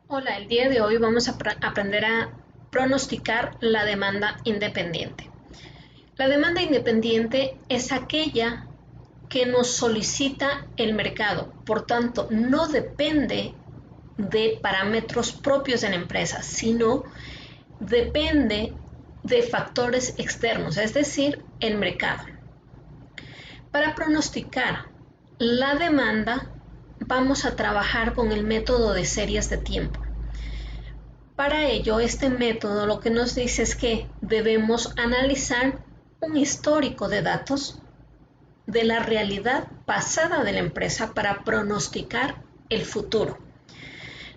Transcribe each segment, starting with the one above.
Hola, el día de hoy vamos a aprender a pronosticar la demanda independiente. La demanda independiente es aquella que nos solicita el mercado, por tanto, no depende de parámetros propios de la empresa, sino depende de factores externos, es decir, el mercado. Para pronosticar la demanda, vamos a trabajar con el método de series de tiempo. Para ello, este método lo que nos dice es que debemos analizar un histórico de datos de la realidad pasada de la empresa para pronosticar el futuro.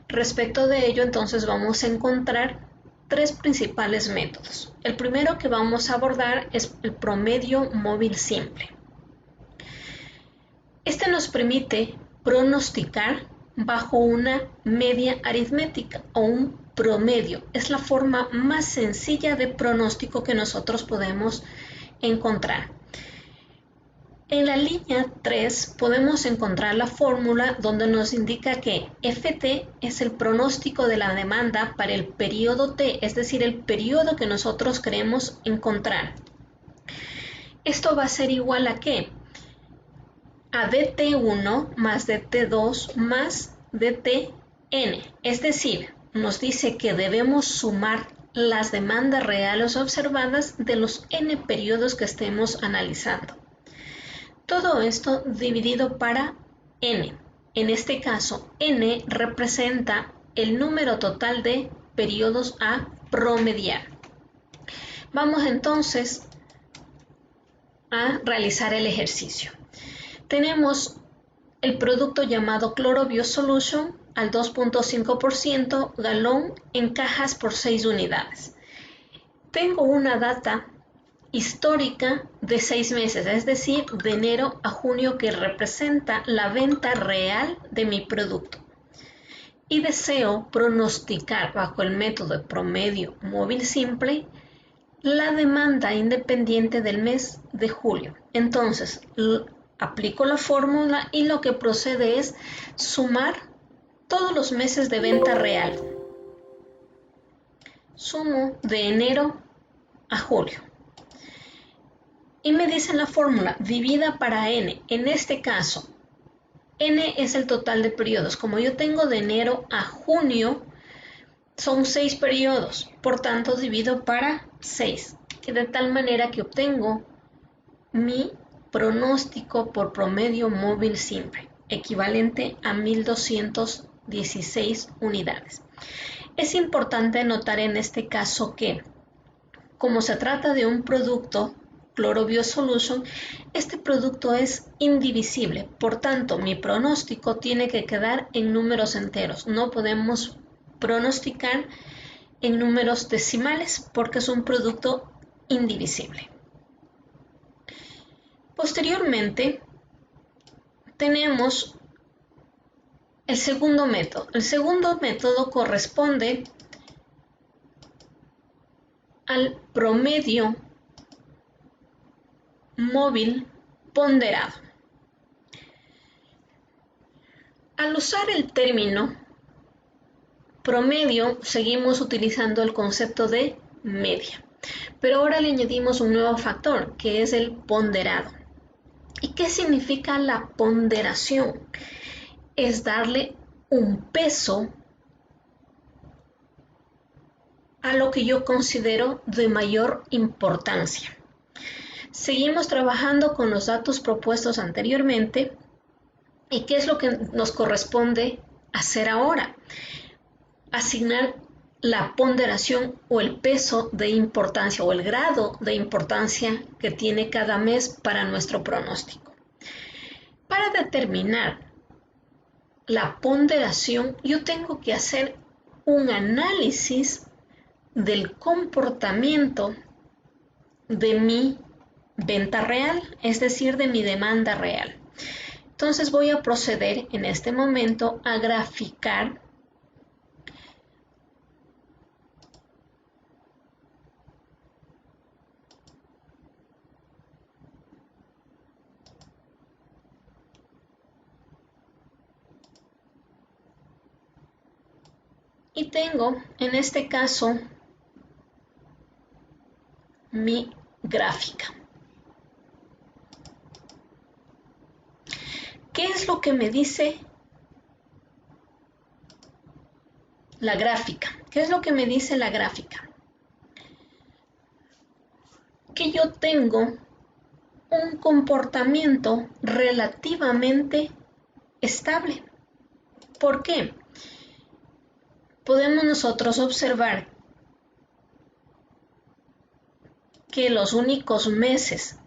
Respecto de ello, entonces vamos a encontrar tres principales métodos. El primero que vamos a abordar es el promedio móvil simple. Este nos permite pronosticar bajo una media aritmética o un promedio. Es la forma más sencilla de pronóstico que nosotros podemos encontrar. En la línea 3 podemos encontrar la fórmula donde nos indica que Ft es el pronóstico de la demanda para el periodo T, es decir, el periodo que nosotros queremos encontrar. Esto va a ser igual a ¿qué? A dt1 más dt2 más dtn, es decir, nos dice que debemos sumar las demandas reales observadas de los n periodos que estemos analizando. Todo esto dividido para n. En este caso, n representa el número total de periodos a promediar. Vamos entonces a realizar el ejercicio. Tenemos el producto llamado Cloro-Bio-Solution al 2.5% galón en cajas por 6 unidades. Tengo una data histórica de 6 meses, es decir, de enero a junio, que representa la venta real de mi producto. Y deseo pronosticar bajo el método de promedio móvil simple la demanda independiente del mes de julio. Entonces, aplico la fórmula y lo que procede es sumar todos los meses de venta real. Sumo de enero a julio. Y me dicen la fórmula, divida para n. En este caso, n es el total de periodos. Como yo tengo de enero a junio, son 6 periodos. Por tanto, divido para 6. De tal manera que obtengo mi pronóstico por promedio móvil simple, equivalente a 1216 unidades. Es importante notar en este caso que, como se trata de un producto Cloro-Bio-Solution, este producto es indivisible, por tanto mi pronóstico tiene que quedar en números enteros. No podemos pronosticar en números decimales porque es un producto indivisible. Posteriormente, tenemos el segundo método. El segundo método corresponde al promedio móvil ponderado. Al usar el término promedio, seguimos utilizando el concepto de media, pero ahora le añadimos un nuevo factor, que es el ponderado. ¿Y qué significa la ponderación? Es darle un peso a lo que yo considero de mayor importancia. Seguimos trabajando con los datos propuestos anteriormente. ¿Y qué es lo que nos corresponde hacer ahora? Asignar la ponderación o el peso de importancia o el grado de importancia que tiene cada mes para nuestro pronóstico. Para determinar la ponderación, yo tengo que hacer un análisis del comportamiento de mi venta real, es decir, de mi demanda real. Entonces voy a proceder en este momento a graficar Y tengo en este caso mi gráfica. ¿Qué es lo que me dice la gráfica? ¿Qué es lo que me dice la gráfica? Que yo tengo un comportamiento relativamente estable. ¿Por qué? Podemos nosotros observar que los únicos meses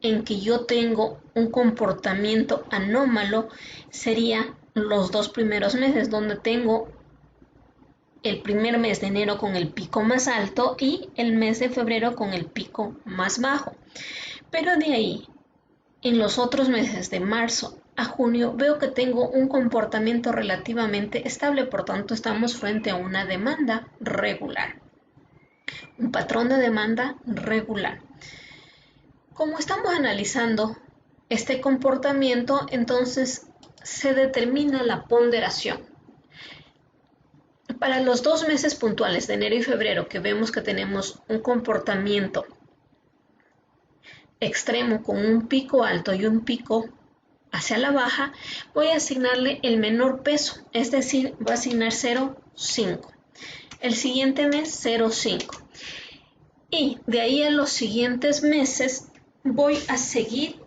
en que yo tengo un comportamiento anómalo sería los 2 primeros meses, donde tengo el primer mes de enero con el pico más alto y el mes de febrero con el pico más bajo. Pero de ahí, en los otros meses de marzo a junio, veo que tengo un comportamiento relativamente estable, por tanto estamos frente a una demanda regular, un patrón de demanda regular. Como estamos analizando este comportamiento, entonces se determina la ponderación. Para los 2 meses puntuales de enero y febrero, que vemos que tenemos un comportamiento extremo con un pico alto y un pico hacia la baja, voy a asignarle el menor peso, es decir, voy a asignar 0,5. El siguiente mes 0,5. Y de ahí a los siguientes meses voy a seguir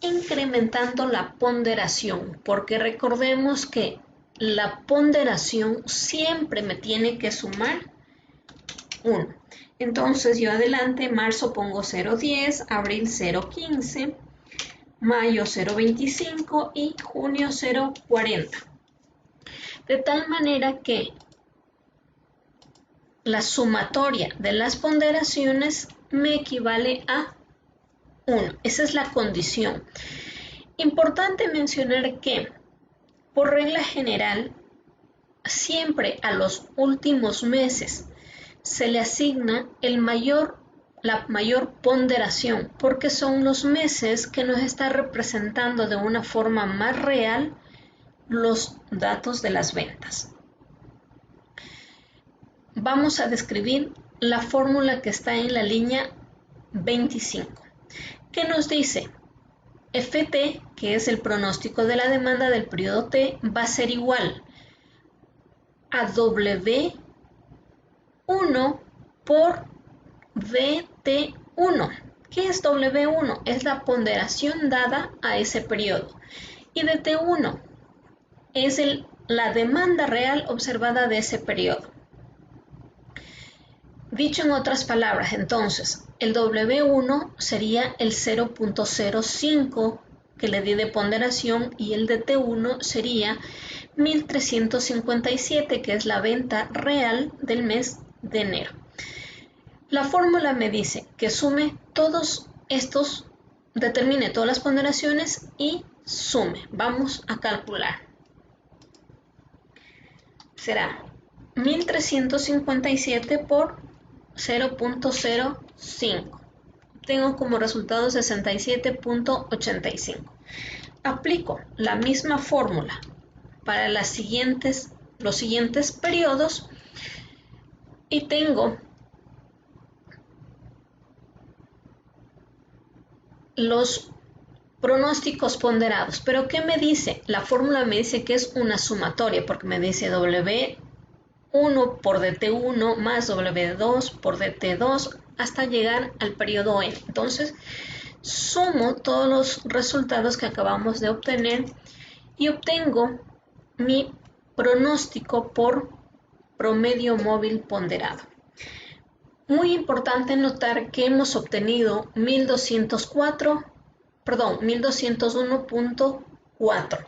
incrementando la ponderación, porque recordemos que la ponderación siempre me tiene que sumar 1. Entonces yo adelante, marzo pongo 0,10, abril 0,15, mayo 0,25 y junio 0,40. De tal manera que la sumatoria de las ponderaciones me equivale a 1. Esa es la condición. Importante mencionar que, por regla general, siempre a los últimos meses se le asigna la mayor ponderación, porque son los meses que nos está representando de una forma más real los datos de las ventas. Vamos a describir la fórmula que está en la línea 25, que nos dice FT, que es el pronóstico de la demanda del periodo T, va a ser igual a W1 por DT1. ¿Qué es W1? Es la ponderación dada a ese periodo. Y DT1 es la demanda real observada de ese periodo. Dicho en otras palabras, entonces, el W1 sería el 0,05 que le di de ponderación y el DT1 sería 1.357, que es la venta real del mes de enero. La fórmula me dice que sume todos estos, determine todas las ponderaciones y sume. Vamos a calcular. Será 1.357 por 0,05. Tengo como resultado 67,85. Aplico la misma fórmula para los siguientes periodos y tengo los pronósticos ponderados. ¿Pero qué me dice? La fórmula me dice que es una sumatoria, porque me dice W1 por DT1 más W2 por DT2 hasta llegar al periodo N. Entonces, sumo todos los resultados que acabamos de obtener y obtengo mi pronóstico por promedio móvil ponderado. Muy importante notar que hemos obtenido 1201.4.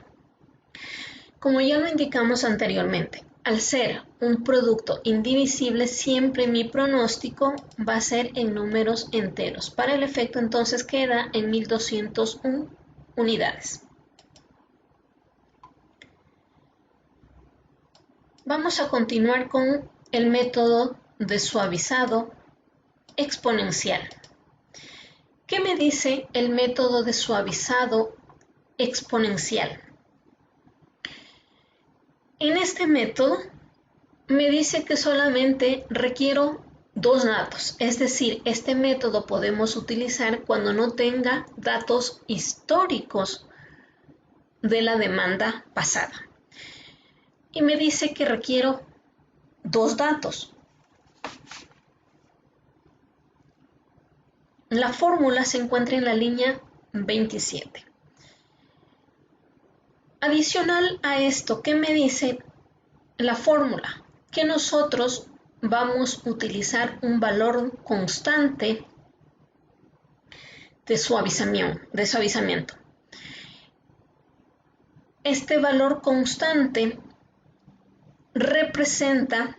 Como ya lo indicamos anteriormente, al ser un producto indivisible, siempre mi pronóstico va a ser en números enteros. Para el efecto, entonces, queda en 1201 unidades. Vamos a continuar con el método de suavizado exponencial. ¿Qué me dice el método de suavizado exponencial? En este método me dice que solamente requiero 2 datos, es decir, este método podemos utilizar cuando no tenga datos históricos de la demanda pasada. Y me dice que requiero 2 datos. La fórmula se encuentra en la línea 27. Adicional a esto, ¿qué me dice la fórmula? Que nosotros vamos a utilizar un valor constante de suavizamiento. Este valor constante representa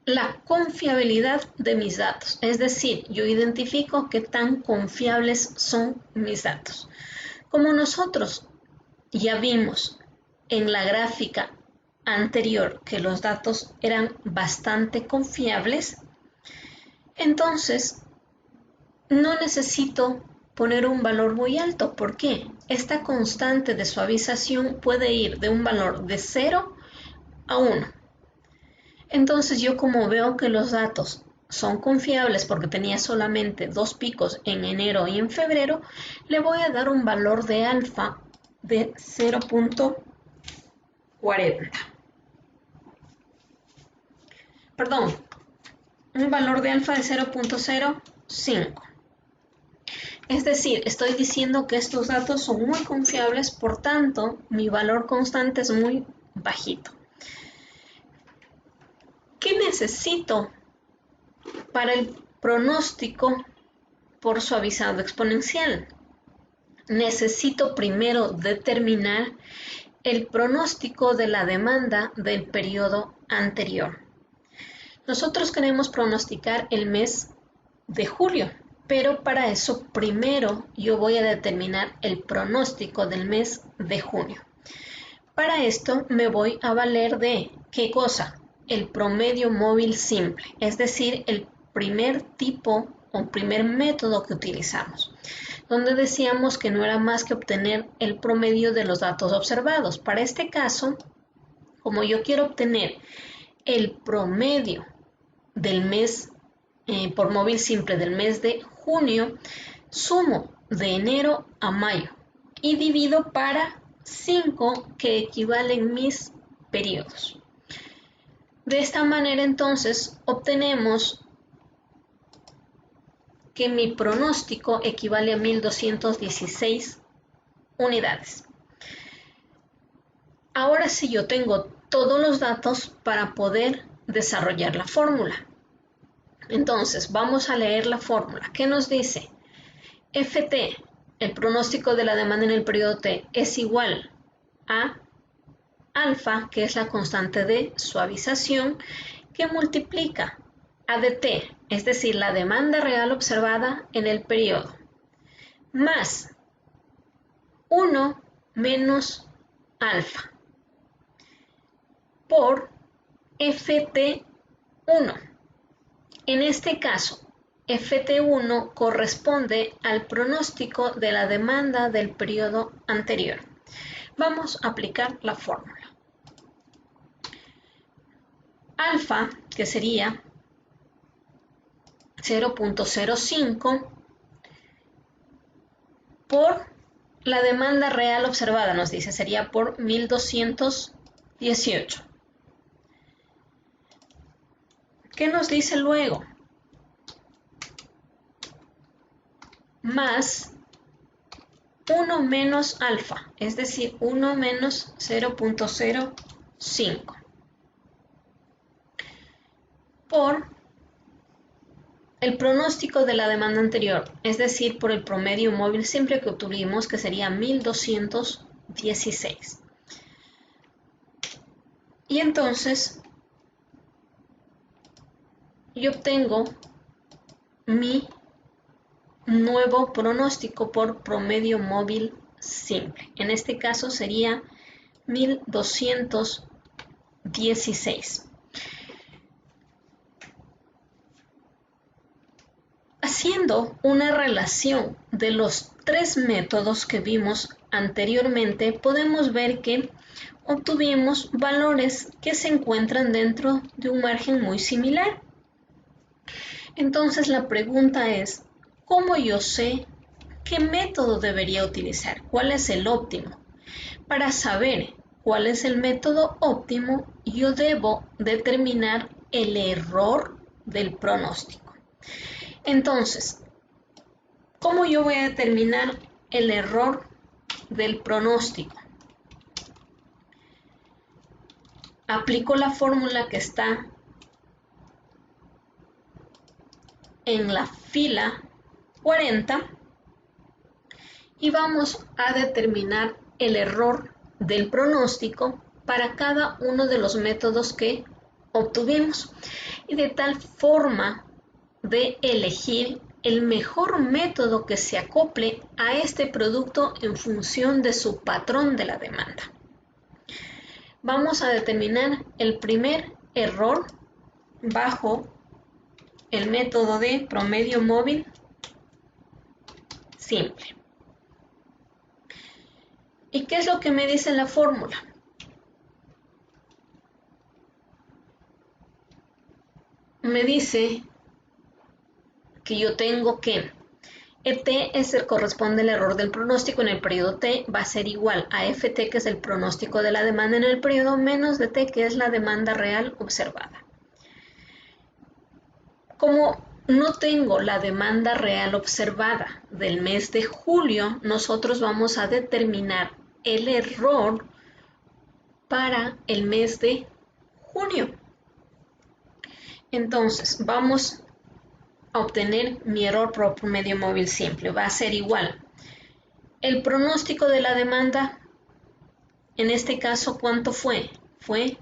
la confiabilidad de mis datos, es decir, yo identifico qué tan confiables son mis datos. Como nosotros ya vimos en la gráfica anterior que los datos eran bastante confiables, entonces no necesito poner un valor muy alto. ¿Por qué? Esta constante de suavización puede ir de un valor de 0 a 1. Entonces yo, como veo que los datos son confiables porque tenía solamente 2 picos en enero y en febrero, le voy a dar un valor de alfa de 0.40. Perdón, un valor de alfa de 0.05. Es decir, estoy diciendo que estos datos son muy confiables, por tanto, mi valor constante es muy bajito. ¿Qué necesito para el pronóstico por suavizado exponencial? Necesito primero determinar el pronóstico de la demanda del periodo anterior. Nosotros queremos pronosticar el mes de julio, pero para eso primero yo voy a determinar el pronóstico del mes de junio. Para esto me voy a valer de ¿qué cosa? El promedio móvil simple, es decir, el primer tipo o primer método que utilizamos, donde decíamos que no era más que obtener el promedio de los datos observados. Para este caso, como yo quiero obtener el promedio del mes por móvil simple del mes de junio, sumo de enero a mayo y divido para 5, que equivalen mis periodos. De esta manera entonces obtenemos que mi pronóstico equivale a 1216 unidades. Ahora sí yo tengo todos los datos para poder desarrollar la fórmula. Entonces vamos a leer la fórmula. ¿Qué nos dice? FT, el pronóstico de la demanda en el periodo T, es igual a alfa, que es la constante de suavización, que multiplica ADT, es decir, la demanda real observada en el periodo, más 1 menos alfa por FT1. En este caso, FT1 corresponde al pronóstico de la demanda del periodo anterior. Vamos a aplicar la fórmula. Alfa, que sería 0.05 por la demanda real observada, nos dice, sería por 1218. ¿Qué nos dice luego? Más 1 menos alfa, es decir, 1 menos 0.05 por el pronóstico de la demanda anterior, es decir, por el promedio móvil simple que obtuvimos, que sería 1216. Y entonces yo obtengo mi nuevo pronóstico por promedio móvil simple. En este caso sería 1216. Haciendo una relación de los 3 métodos que vimos anteriormente, podemos ver que obtuvimos valores que se encuentran dentro de un margen muy similar. Entonces la pregunta es, ¿cómo yo sé qué método debería utilizar? ¿Cuál es el óptimo? Para saber cuál es el método óptimo, yo debo determinar el error del pronóstico. Entonces, ¿cómo yo voy a determinar el error del pronóstico? Aplico la fórmula que está en la fila 40 y vamos a determinar el error del pronóstico para cada uno de los métodos que obtuvimos y de tal forma de elegir el mejor método que se acople a este producto en función de su patrón de la demanda. Vamos a determinar el primer error bajo el método de promedio móvil simple. ¿Y qué es lo que me dice la fórmula? Me dice que yo tengo que ET corresponde al error del pronóstico en el periodo T, va a ser igual a FT, que es el pronóstico de la demanda en el periodo, menos DT, que es la demanda real observada. Como no tengo la demanda real observada del mes de julio, nosotros vamos a determinar el error para el mes de junio. Entonces, vamos a obtener mi error por promedio móvil simple. Va a ser igual. El pronóstico de la demanda, en este caso, ¿cuánto fue? Fue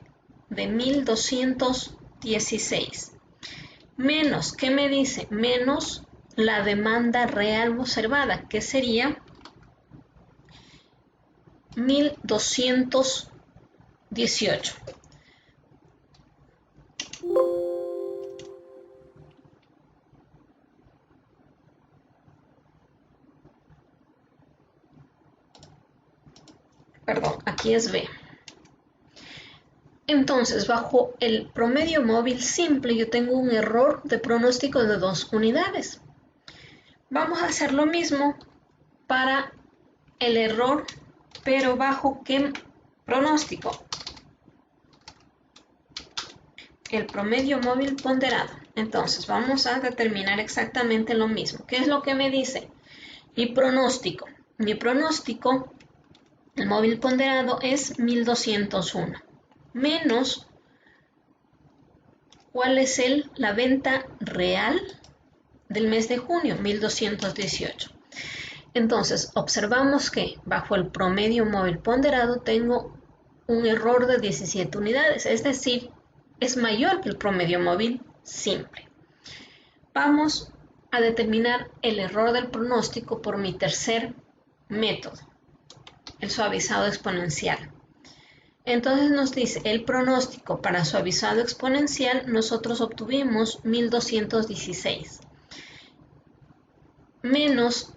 de 1216. Menos, ¿qué me dice? Menos la demanda real observada, que sería 1218. Perdón, aquí es B. Entonces, bajo el promedio móvil simple, yo tengo un error de pronóstico de 2 unidades. Vamos a hacer lo mismo para el error, pero bajo ¿qué pronóstico? El promedio móvil ponderado. Entonces, vamos a determinar exactamente lo mismo. ¿Qué es lo que me dice? Mi pronóstico. Mi pronóstico, el móvil ponderado, es 1201. Menos, ¿cuál es la venta real del mes de junio? 1218. Entonces, observamos que bajo el promedio móvil ponderado tengo un error de 17 unidades, es decir, es mayor que el promedio móvil simple. Vamos a determinar el error del pronóstico por mi tercer método, el suavizado exponencial. Entonces nos dice el pronóstico para suavizado exponencial, nosotros obtuvimos 1216 menos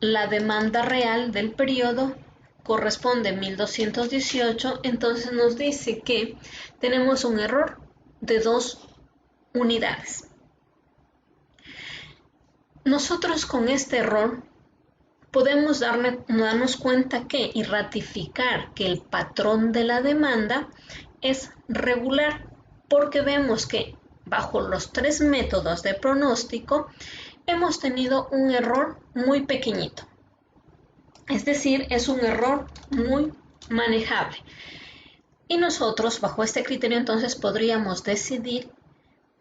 la demanda real del periodo corresponde a 1218, entonces nos dice que tenemos un error de 2 unidades. Nosotros con este error podemos darnos cuenta que y ratificar que el patrón de la demanda es regular, porque vemos que bajo los 3 métodos de pronóstico hemos tenido un error muy pequeñito. Es decir, es un error muy manejable. Y nosotros, bajo este criterio, entonces podríamos decidir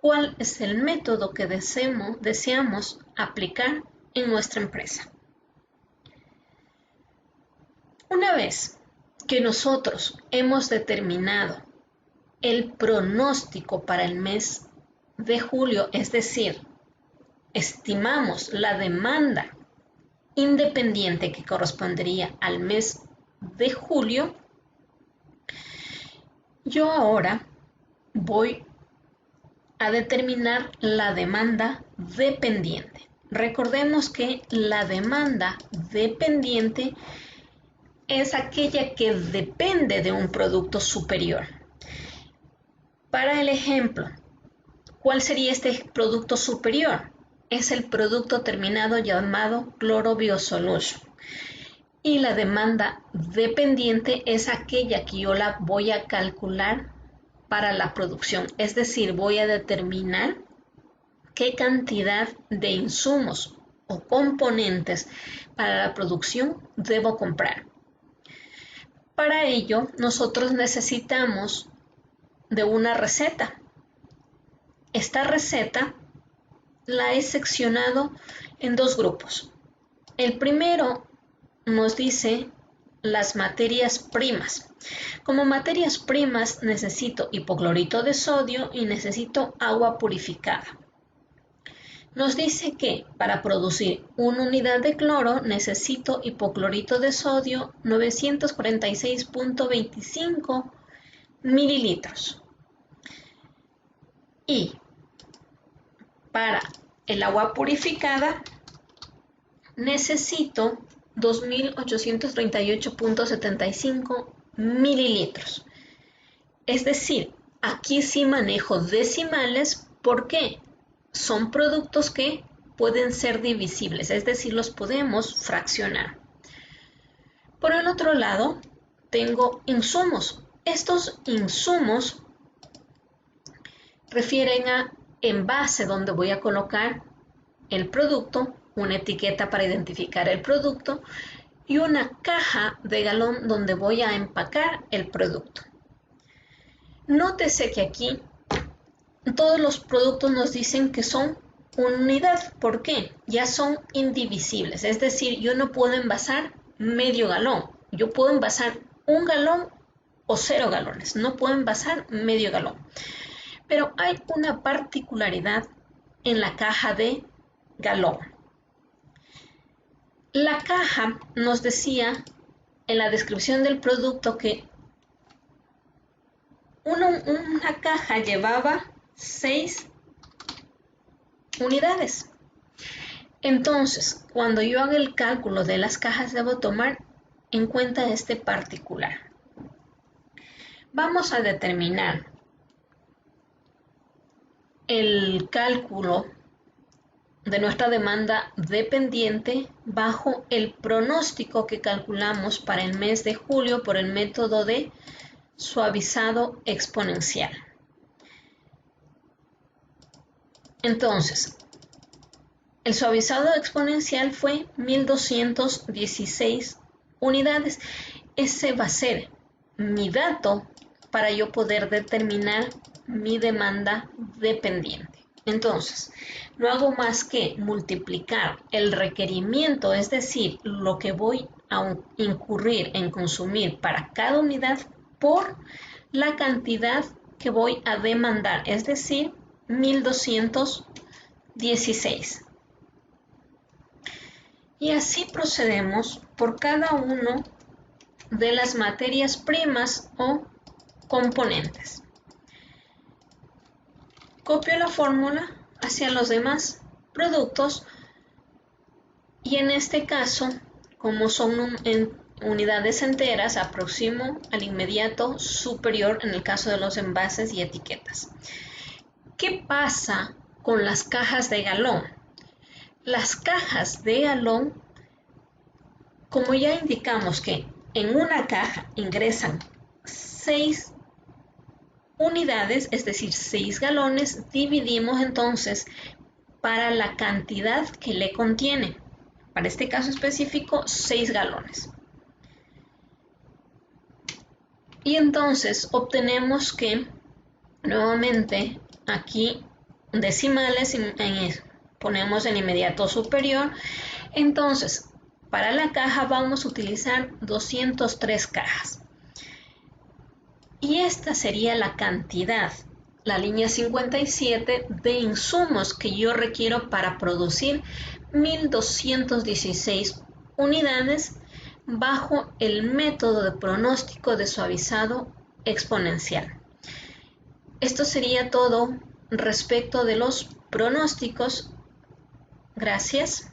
cuál es el método que deseamos aplicar en nuestra empresa. Una vez que nosotros hemos determinado el pronóstico para el mes de julio, es decir, estimamos la demanda independiente que correspondería al mes de julio, yo ahora voy a determinar la demanda dependiente. Recordemos que la demanda dependiente es aquella que depende de un producto superior. Para el ejemplo, ¿cuál sería este producto superior? Es el producto terminado llamado cloro biosolution. Y la demanda dependiente es aquella que yo la voy a calcular para la producción. Es decir, voy a determinar qué cantidad de insumos o componentes para la producción debo comprar. Para ello, nosotros necesitamos de una receta. Esta receta la he seccionado en dos grupos. El primero nos dice las materias primas. Como materias primas necesito hipoclorito de sodio y necesito agua purificada. Nos dice que para producir una unidad de cloro necesito hipoclorito de sodio 946.25 mililitros. Y para el agua purificada necesito 2.838.75 mililitros. Es decir, aquí sí manejo decimales. ¿Por qué? Son productos que pueden ser divisibles, es decir, los podemos fraccionar. Por el otro lado, tengo insumos. Estos insumos refieren a envase donde voy a colocar el producto, una etiqueta para identificar el producto y una caja de galón donde voy a empacar el producto. Nótese que aquí todos los productos nos dicen que son una unidad. ¿Por qué? Ya son indivisibles, es decir, yo no puedo envasar medio galón, yo puedo envasar 1 galón o 0 galones, no puedo envasar medio galón. Pero hay una particularidad en la caja de galón. La caja nos decía en la descripción del producto que una caja llevaba 6 unidades. Entonces, cuando yo haga el cálculo de las cajas, debo tomar en cuenta este particular. Vamos a determinar el cálculo de nuestra demanda dependiente bajo el pronóstico que calculamos para el mes de julio por el método de suavizado exponencial. Entonces, el suavizado exponencial fue 1216 unidades. Ese va a ser mi dato para yo poder determinar mi demanda dependiente. Entonces, no hago más que multiplicar el requerimiento, es decir, lo que voy a incurrir en consumir para cada unidad por la cantidad que voy a demandar, es decir, 1216. Y así procedemos por cada uno de las materias primas o componentes. Copio la fórmula hacia los demás productos y en este caso, como son en unidades enteras, aproximo al inmediato superior en el caso de los envases y etiquetas. ¿Qué pasa con las cajas de galón? Las cajas de galón, como ya indicamos que en una caja ingresan 6 unidades, es decir, 6 galones, dividimos entonces para la cantidad que le contiene. Para este caso específico, 6 galones. Y entonces obtenemos que, nuevamente, aquí decimales ponemos el inmediato superior. Entonces, para la caja vamos a utilizar 203 cajas. Y esta sería la cantidad, la línea 57 de insumos que yo requiero para producir 1216 unidades bajo el método de pronóstico de suavizado exponencial. Esto sería todo respecto de los pronósticos. Gracias.